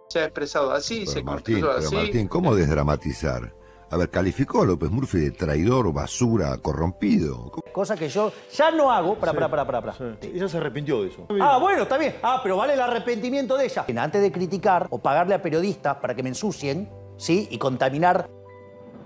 se ha expresado así, Pero se Martín, construyó pero así. Martín, ¿cómo desdramatizar? A ver, calificó a López Murphy de traidor, basura, corrompido. Cosa que yo ya no hago. Para. Sí. Ella se arrepintió de eso. Ah, bueno, está bien. Ah, pero vale el arrepentimiento de ella. Antes de criticar o pagarle a periodistas para que me ensucien, ¿sí? Y contaminar.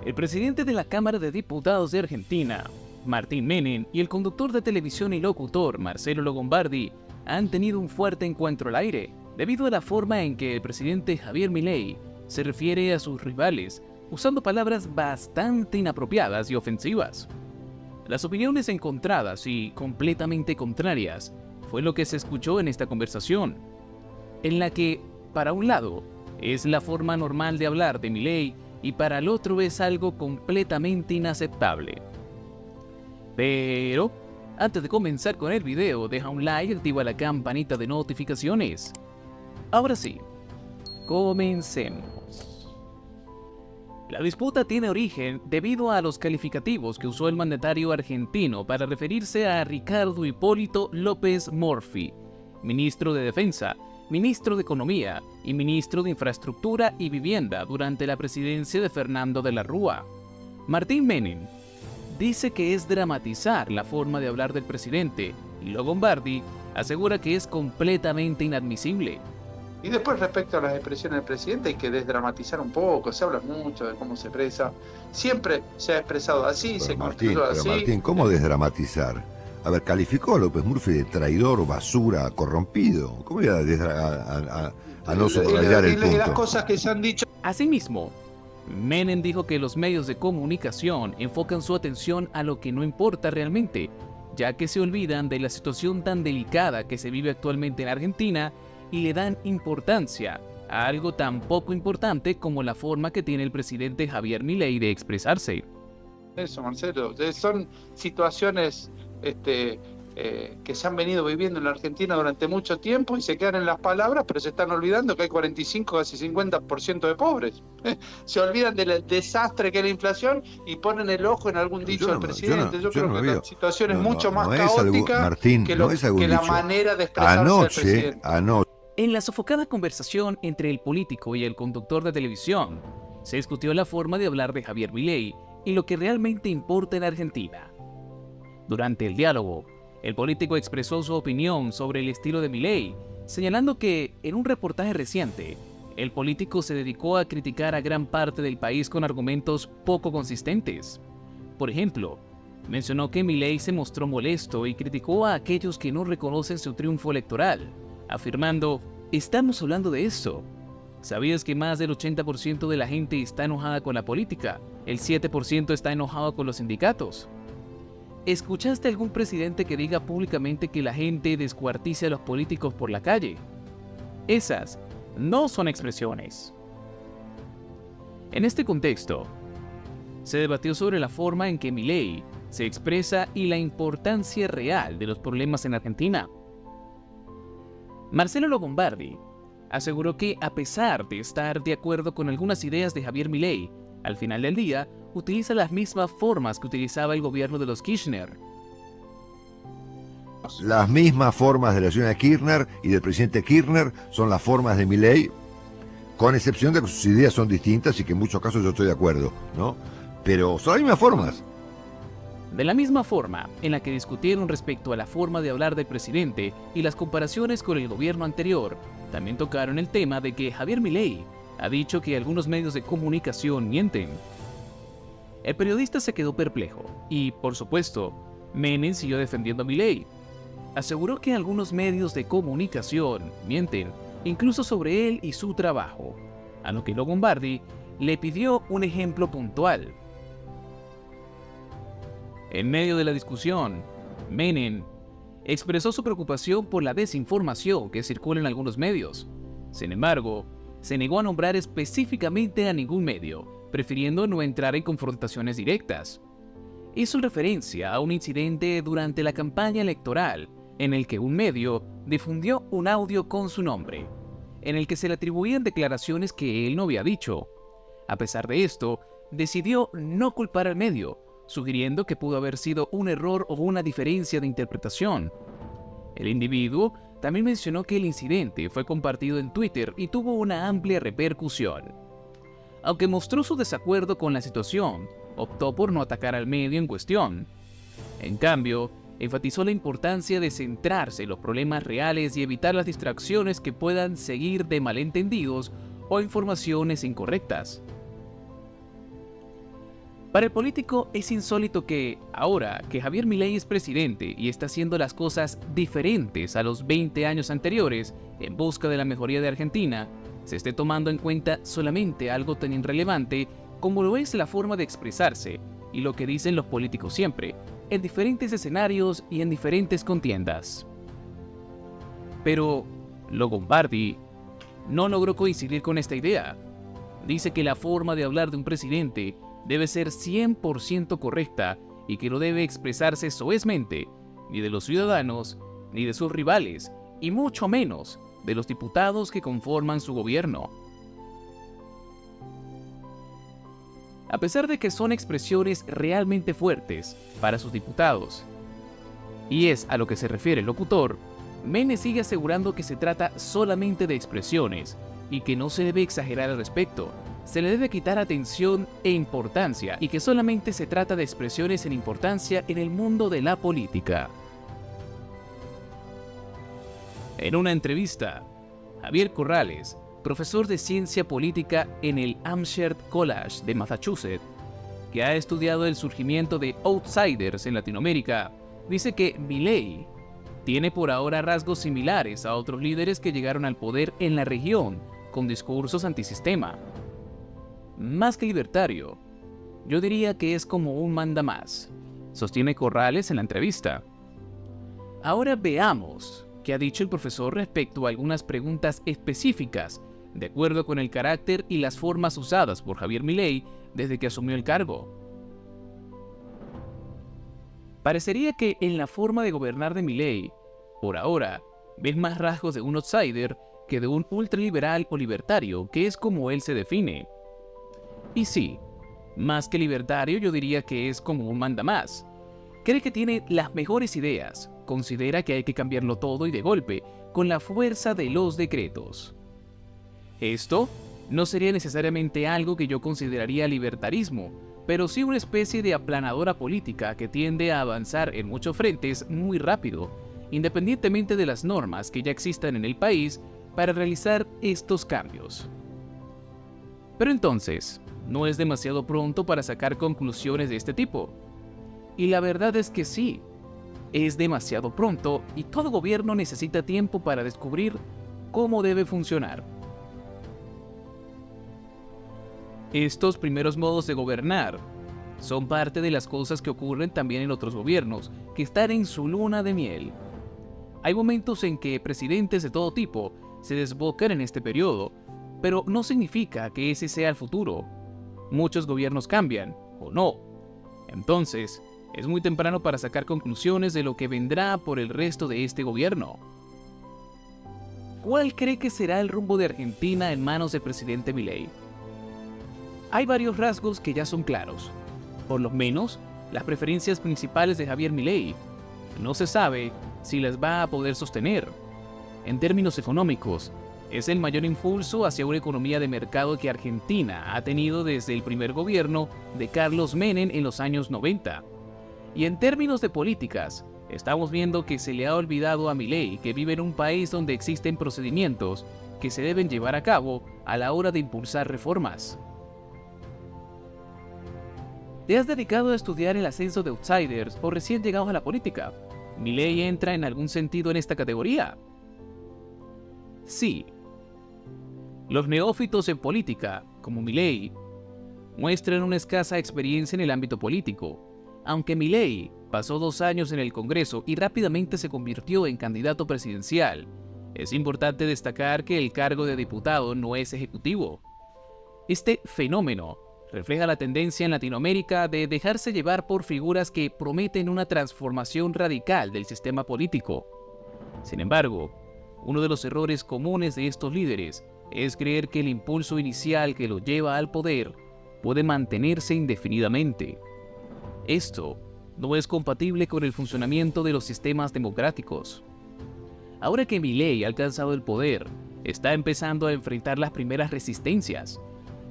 El presidente de la Cámara de Diputados de Argentina, Martín Menem, y el conductor de televisión y locutor, Marcelo Longobardi, han tenido un fuerte encuentro al aire, debido a la forma en que el presidente Javier Milei se refiere a sus rivales, usando palabras bastante inapropiadas y ofensivas. Las opiniones encontradas y completamente contrarias fue lo que se escuchó en esta conversación, en la que, para un lado, es la forma normal de hablar de Milei y para el otro es algo completamente inaceptable. Pero, antes de comenzar con el video, deja un like y activa la campanita de notificaciones. Ahora sí, comencemos. La disputa tiene origen debido a los calificativos que usó el mandatario argentino para referirse a Ricardo Hipólito López Murphy, ministro de Defensa, ministro de Economía y ministro de Infraestructura y Vivienda durante la presidencia de Fernando de la Rúa. Martín Menem dice que es dramatizar la forma de hablar del presidente y Longobardi asegura que es completamente inadmisible. Y después, respecto a las expresiones del presidente, hay que desdramatizar un poco, se habla mucho de cómo se expresa. Siempre se ha expresado así, se construyó así. Pero Martín, ¿cómo desdramatizar? A ver, calificó a López Murphy de traidor, basura, corrompido. ¿Cómo iba a no subrayar el punto? Y las cosas que se han dicho. Asimismo, Menem dijo que los medios de comunicación enfocan su atención a lo que no importa realmente, ya que se olvidan de la situación tan delicada que se vive actualmente en Argentina y le dan importancia a algo tan poco importante como la forma que tiene el presidente Javier Milei de expresarse. Eso, Marcelo, son situaciones que se han venido viviendo en la Argentina durante mucho tiempo y se quedan en las palabras, pero se están olvidando que hay 45, casi 50% de pobres. Se olvidan del desastre que es la inflación y ponen el ojo en algún dicho del presidente. Yo creo que la situación es mucho más caótica que la manera de expresarse del presidente. En la sofocada conversación entre el político y el conductor de televisión, se discutió la forma de hablar de Javier Milei y lo que realmente importa en Argentina. Durante el diálogo, el político expresó su opinión sobre el estilo de Milei, señalando que, en un reportaje reciente, el político se dedicó a criticar a gran parte del país con argumentos poco consistentes. Por ejemplo, mencionó que Milei se mostró molesto y criticó a aquellos que no reconocen su triunfo electoral, afirmando: «Estamos hablando de esto. ¿Sabías que más del 80% de la gente está enojada con la política? El 7% está enojado con los sindicatos». ¿Escuchaste algún presidente que diga públicamente que la gente descuartice a los políticos por la calle? Esas no son expresiones. En este contexto, se debatió sobre la forma en que Milei se expresa y la importancia real de los problemas en Argentina. Marcelo Longobardi aseguró que, a pesar de estar de acuerdo con algunas ideas de Javier Milei, al final del día utiliza las mismas formas que utilizaba el gobierno de los Kirchner. Las mismas formas de la señora Kirchner y del presidente Kirchner son las formas de Milei, con excepción de que sus ideas son distintas y que en muchos casos yo estoy de acuerdo, ¿no? Pero son las mismas formas. De la misma forma en la que discutieron respecto a la forma de hablar del presidente y las comparaciones con el gobierno anterior, también tocaron el tema de que Javier Milei ha dicho que algunos medios de comunicación mienten. El periodista se quedó perplejo y, por supuesto, Menem siguió defendiendo a Milei. Aseguró que algunos medios de comunicación mienten, incluso sobre él y su trabajo, a lo que Longobardi le pidió un ejemplo puntual. En medio de la discusión, Menem expresó su preocupación por la desinformación que circula en algunos medios. Sin embargo, se negó a nombrar específicamente a ningún medio, prefiriendo no entrar en confrontaciones directas. Hizo referencia a un incidente durante la campaña electoral en el que un medio difundió un audio con su nombre, en el que se le atribuían declaraciones que él no había dicho. A pesar de esto, decidió no culpar al medio, sugiriendo que pudo haber sido un error o una diferencia de interpretación. El individuo también mencionó que el incidente fue compartido en Twitter y tuvo una amplia repercusión. Aunque mostró su desacuerdo con la situación, optó por no atacar al medio en cuestión. En cambio, enfatizó la importancia de centrarse en los problemas reales y evitar las distracciones que puedan seguir de malentendidos o informaciones incorrectas. Para el político es insólito que, ahora que Javier Milei es presidente y está haciendo las cosas diferentes a los 20 años anteriores en busca de la mejoría de Argentina, se esté tomando en cuenta solamente algo tan irrelevante como lo es la forma de expresarse y lo que dicen los políticos siempre, en diferentes escenarios y en diferentes contiendas. Pero Longobardi no logró coincidir con esta idea. Dice que la forma de hablar de un presidente debe ser 100% correcta y que no debe expresarse soezmente ni de los ciudadanos ni de sus rivales, y mucho menos de los diputados que conforman su gobierno. A pesar de que son expresiones realmente fuertes para sus diputados, y es a lo que se refiere el locutor, Menem sigue asegurando que se trata solamente de expresiones y que no se debe exagerar al respecto. Se le debe quitar atención e importancia y que solamente se trata de expresiones en importancia en el mundo de la política. En una entrevista, Javier Corrales, profesor de ciencia política en el Hampshire College de Massachusetts, que ha estudiado el surgimiento de outsiders en Latinoamérica, dice que Milei tiene por ahora rasgos similares a otros líderes que llegaron al poder en la región con discursos antisistema. Más que libertario, yo diría que es como un mandamás, sostiene Corrales en la entrevista. Ahora veamos qué ha dicho el profesor respecto a algunas preguntas específicas, de acuerdo con el carácter y las formas usadas por Javier Milei desde que asumió el cargo. Parecería que en la forma de gobernar de Milei, por ahora, ves más rasgos de un outsider que de un ultraliberal o libertario, que es como él se define. Y sí, más que libertario yo diría que es como un mandamás. Cree que tiene las mejores ideas, considera que hay que cambiarlo todo y de golpe, con la fuerza de los decretos. Esto no sería necesariamente algo que yo consideraría libertarismo, pero sí una especie de aplanadora política que tiende a avanzar en muchos frentes muy rápido, independientemente de las normas que ya existan en el país para realizar estos cambios. Pero entonces, ¿no es demasiado pronto para sacar conclusiones de este tipo? Y la verdad es que sí, es demasiado pronto y todo gobierno necesita tiempo para descubrir cómo debe funcionar. Estos primeros modos de gobernar son parte de las cosas que ocurren también en otros gobiernos, que están en su luna de miel. Hay momentos en que presidentes de todo tipo se desbocan en este periodo, pero no significa que ese sea el futuro. Muchos gobiernos cambian, o no. Entonces, es muy temprano para sacar conclusiones de lo que vendrá por el resto de este gobierno. ¿Cuál cree que será el rumbo de Argentina en manos del presidente Milei? Hay varios rasgos que ya son claros. Por lo menos, las preferencias principales de Javier Milei. No se sabe si las va a poder sostener. En términos económicos, es el mayor impulso hacia una economía de mercado que Argentina ha tenido desde el primer gobierno de Carlos Menem en los años 90. Y en términos de políticas, estamos viendo que se le ha olvidado a Milei que vive en un país donde existen procedimientos que se deben llevar a cabo a la hora de impulsar reformas. ¿Te has dedicado a estudiar el ascenso de outsiders o recién llegados a la política? ¿Milei entra en algún sentido en esta categoría? Sí. Los neófitos en política, como Milei, muestran una escasa experiencia en el ámbito político. Aunque Milei pasó 2 años en el Congreso y rápidamente se convirtió en candidato presidencial, es importante destacar que el cargo de diputado no es ejecutivo. Este fenómeno refleja la tendencia en Latinoamérica de dejarse llevar por figuras que prometen una transformación radical del sistema político. Sin embargo, uno de los errores comunes de estos líderes es creer que el impulso inicial que los lleva al poder puede mantenerse indefinidamente. Esto no es compatible con el funcionamiento de los sistemas democráticos. Ahora que Milei ha alcanzado el poder, está empezando a enfrentar las primeras resistencias.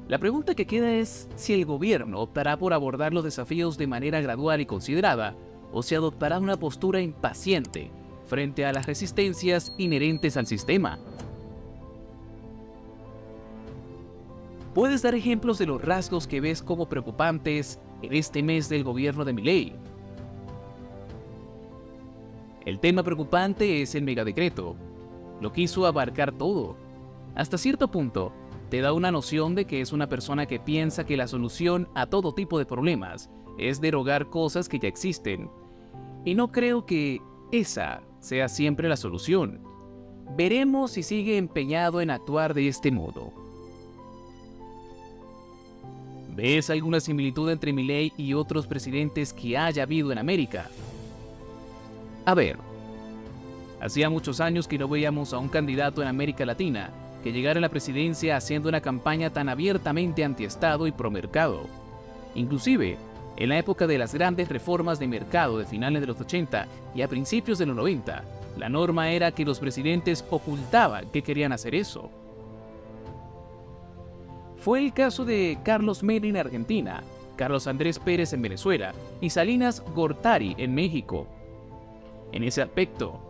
La pregunta que queda es si el gobierno optará por abordar los desafíos de manera gradual y considerada, o si adoptará una postura impaciente frente a las resistencias inherentes al sistema. ¿Puedes dar ejemplos de los rasgos que ves como preocupantes en este mes del gobierno de Milei? El tema preocupante es el megadecreto. Lo quiso abarcar todo. Hasta cierto punto, te da una noción de que es una persona que piensa que la solución a todo tipo de problemas es derogar cosas que ya existen. Y no creo que esa sea siempre la solución. Veremos si sigue empeñado en actuar de este modo. ¿Ves alguna similitud entre Milei y otros presidentes que haya habido en América? A ver, hacía muchos años que no veíamos a un candidato en América Latina que llegara a la presidencia haciendo una campaña tan abiertamente antiestado y promercado. Inclusive, en la época de las grandes reformas de mercado de finales de los 80 y a principios de los 90, la norma era que los presidentes ocultaban que querían hacer eso. Fue el caso de Carlos Menem en Argentina, Carlos Andrés Pérez en Venezuela y Salinas Gortari en México. En ese aspecto,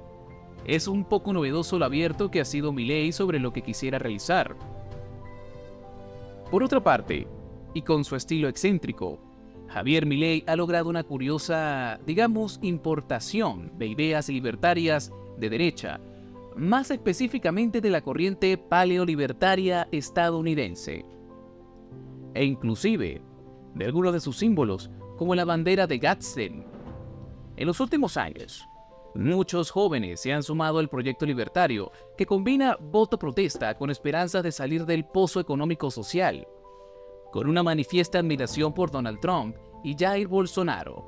es un poco novedoso lo abierto que ha sido Milei sobre lo que quisiera realizar. Por otra parte, y con su estilo excéntrico, Javier Milei ha logrado una curiosa, digamos, importación de ideas libertarias de derecha, más específicamente de la corriente paleolibertaria estadounidense, e inclusive de algunos de sus símbolos, como la bandera de Gadsden. En los últimos años, muchos jóvenes se han sumado al proyecto libertario, que combina voto protesta con esperanzas de salir del pozo económico-social, con una manifiesta admiración por Donald Trump y Jair Bolsonaro,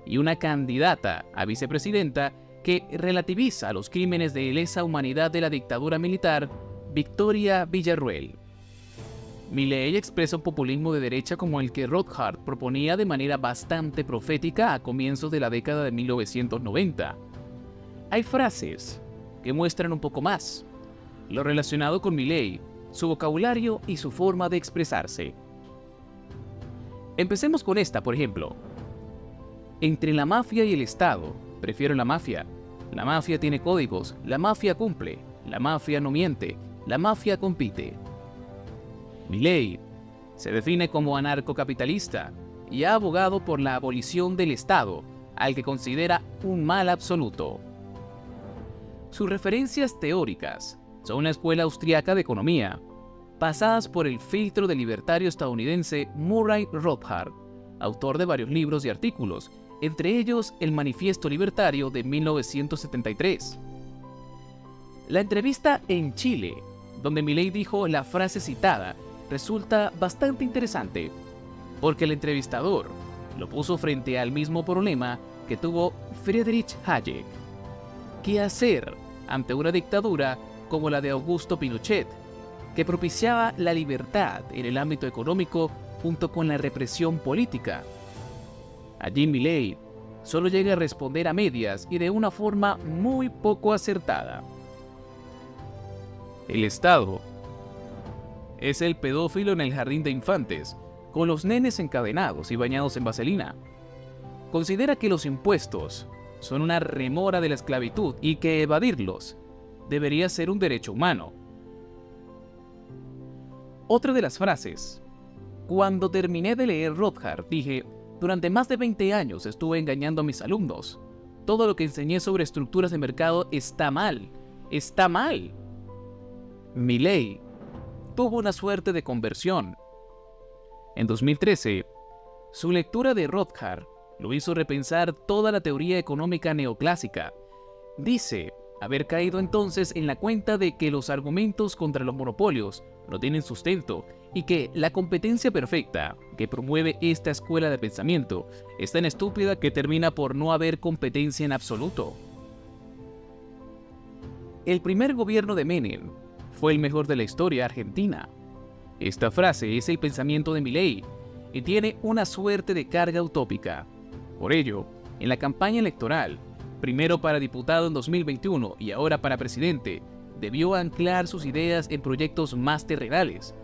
y una candidata a vicepresidenta que relativiza los crímenes de lesa humanidad de la dictadura militar, Victoria Villarruel. Milei expresa un populismo de derecha como el que Rothbard proponía de manera bastante profética a comienzos de la década de 1990. Hay frases que muestran un poco más lo relacionado con Milei, su vocabulario y su forma de expresarse. Empecemos con esta, por ejemplo. Entre la mafia y el Estado, prefiero la mafia. La mafia tiene códigos, la mafia cumple, la mafia no miente, la mafia compite. Milei se define como anarcocapitalista y ha abogado por la abolición del Estado, al que considera un mal absoluto. Sus referencias teóricas son una escuela austriaca de economía, pasadas por el filtro del libertario estadounidense Murray Rothbard, autor de varios libros y artículos, entre ellos el Manifiesto Libertario de 1973. La entrevista en Chile, donde Milei dijo la frase citada, resulta bastante interesante, porque el entrevistador lo puso frente al mismo problema que tuvo Friedrich Hayek. ¿Qué hacer ante una dictadura como la de Augusto Pinochet, que propiciaba la libertad en el ámbito económico junto con la represión política? Allí Milei solo llega a responder a medias y de una forma muy poco acertada. El Estado es el pedófilo en el jardín de infantes, con los nenes encadenados y bañados en vaselina. Considera que los impuestos son una remora de la esclavitud y que evadirlos debería ser un derecho humano. Otra de las frases: cuando terminé de leer Rothbard, dije, durante más de 20 años estuve engañando a mis alumnos. Todo lo que enseñé sobre estructuras de mercado está mal. ¡Está mal! Milei tuvo una suerte de conversión. En 2013, su lectura de Rothbard lo hizo repensar toda la teoría económica neoclásica. Dice haber caído entonces en la cuenta de que los argumentos contra los monopolios no tienen sustento y que la competencia perfecta que promueve esta escuela de pensamiento es tan estúpida que termina por no haber competencia en absoluto. El primer gobierno de Menem fue el mejor de la historia argentina. Esta frase es el pensamiento de Milei y tiene una suerte de carga utópica. Por ello, en la campaña electoral, primero para diputado en 2021 y ahora para presidente, debió anclar sus ideas en proyectos más terrenales.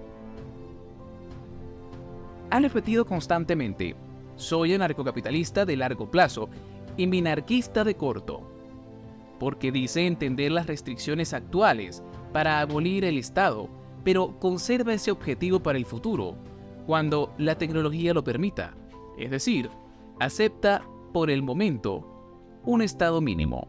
Ha repetido constantemente: soy anarcocapitalista de largo plazo y minarquista de corto, porque dice entender las restricciones actuales para abolir el Estado, pero conserva ese objetivo para el futuro, cuando la tecnología lo permita. Es decir, acepta por el momento un Estado mínimo.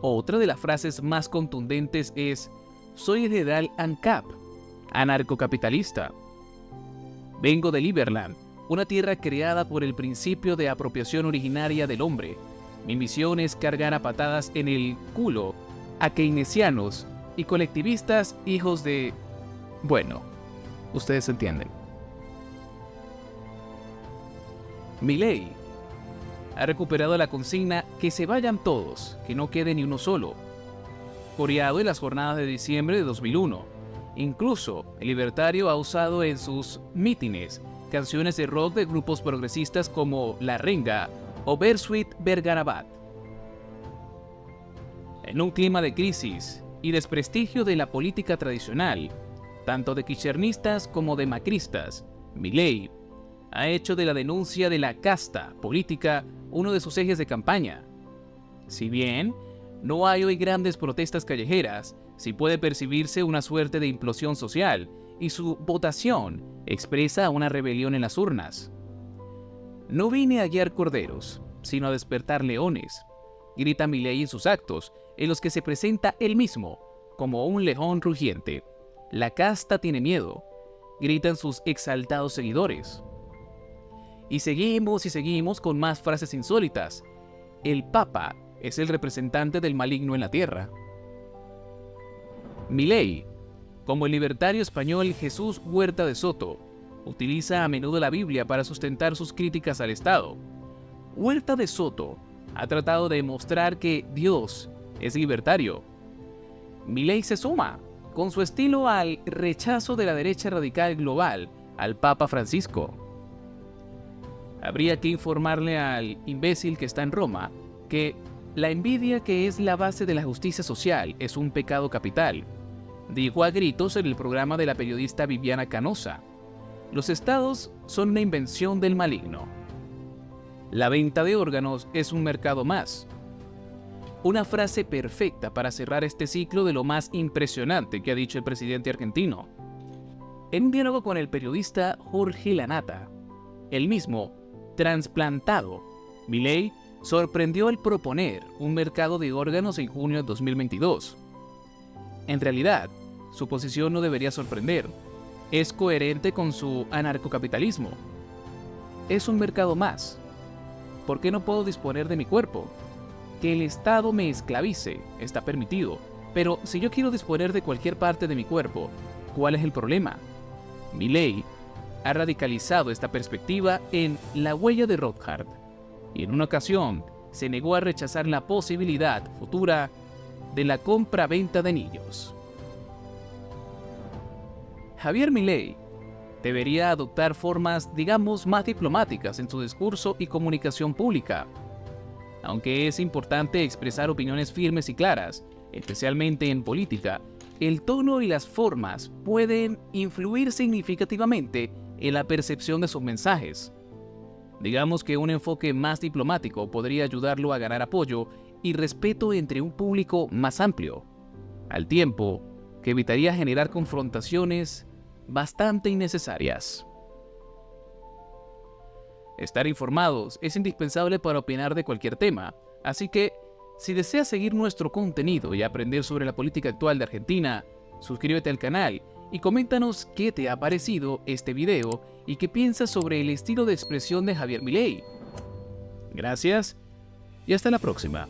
Otra de las frases más contundentes es: soy el general ANCAP, anarcocapitalista. Vengo de Liberland, una tierra creada por el principio de apropiación originaria del hombre. Mi misión es cargar a patadas en el culo a keynesianos y colectivistas hijos de... Bueno, ustedes entienden. Milei ha recuperado la consigna que se vayan todos, que no quede ni uno solo, coreado en las jornadas de diciembre de 2001. Incluso el libertario ha usado en sus mítines canciones de rock de grupos progresistas como La Renga o Bersuit Vergarabat. En un clima de crisis y desprestigio de la política tradicional, tanto de kirchneristas como de macristas, Milei ha hecho de la denuncia de la casta política uno de sus ejes de campaña. Si bien no hay hoy grandes protestas callejeras, sí puede percibirse una suerte de implosión social, y su votación expresa una rebelión en las urnas. No vine a guiar corderos, sino a despertar leones, grita Milei en sus actos, en los que se presenta él mismo como un león rugiente. La casta tiene miedo, gritan sus exaltados seguidores. Y seguimos con más frases insólitas. El Papa es el representante del maligno en la tierra. Milei, como el libertario español Jesús Huerta de Soto, utiliza a menudo la Biblia para sustentar sus críticas al Estado. Huerta de Soto ha tratado de demostrar que Dios es libertario. Milei se suma, con su estilo, al rechazo de la derecha radical global al Papa Francisco. Habría que informarle al imbécil que está en Roma que la envidia, que es la base de la justicia social, es un pecado capital. Dijo a gritos en el programa de la periodista Viviana Canosa: los estados son una invención del maligno. La venta de órganos es un mercado más. Una frase perfecta para cerrar este ciclo de lo más impresionante que ha dicho el presidente argentino. En un diálogo con el periodista Jorge Lanata, el mismo trasplantado, Milei sorprendió al proponer un mercado de órganos en junio de 2022. En realidad, su posición no debería sorprender. Es coherente con su anarcocapitalismo. Es un mercado más. ¿Por qué no puedo disponer de mi cuerpo? Que el Estado me esclavice está permitido, pero si yo quiero disponer de cualquier parte de mi cuerpo, ¿cuál es el problema? Milei ha radicalizado esta perspectiva en La huella de Rothbard, y en una ocasión se negó a rechazar la posibilidad futura de la compra-venta de niños. Javier Milei debería adoptar formas, digamos, más diplomáticas en su discurso y comunicación pública. Aunque es importante expresar opiniones firmes y claras, especialmente en política, el tono y las formas pueden influir significativamente en la percepción de sus mensajes. Digamos que un enfoque más diplomático podría ayudarlo a ganar apoyo y respeto entre un público más amplio, al tiempo que evitaría generar confrontaciones bastante innecesarias. Estar informados es indispensable para opinar de cualquier tema, así que si deseas seguir nuestro contenido y aprender sobre la política actual de Argentina, suscríbete al canal y coméntanos qué te ha parecido este video y qué piensas sobre el estilo de expresión de Javier Milei. Gracias y hasta la próxima.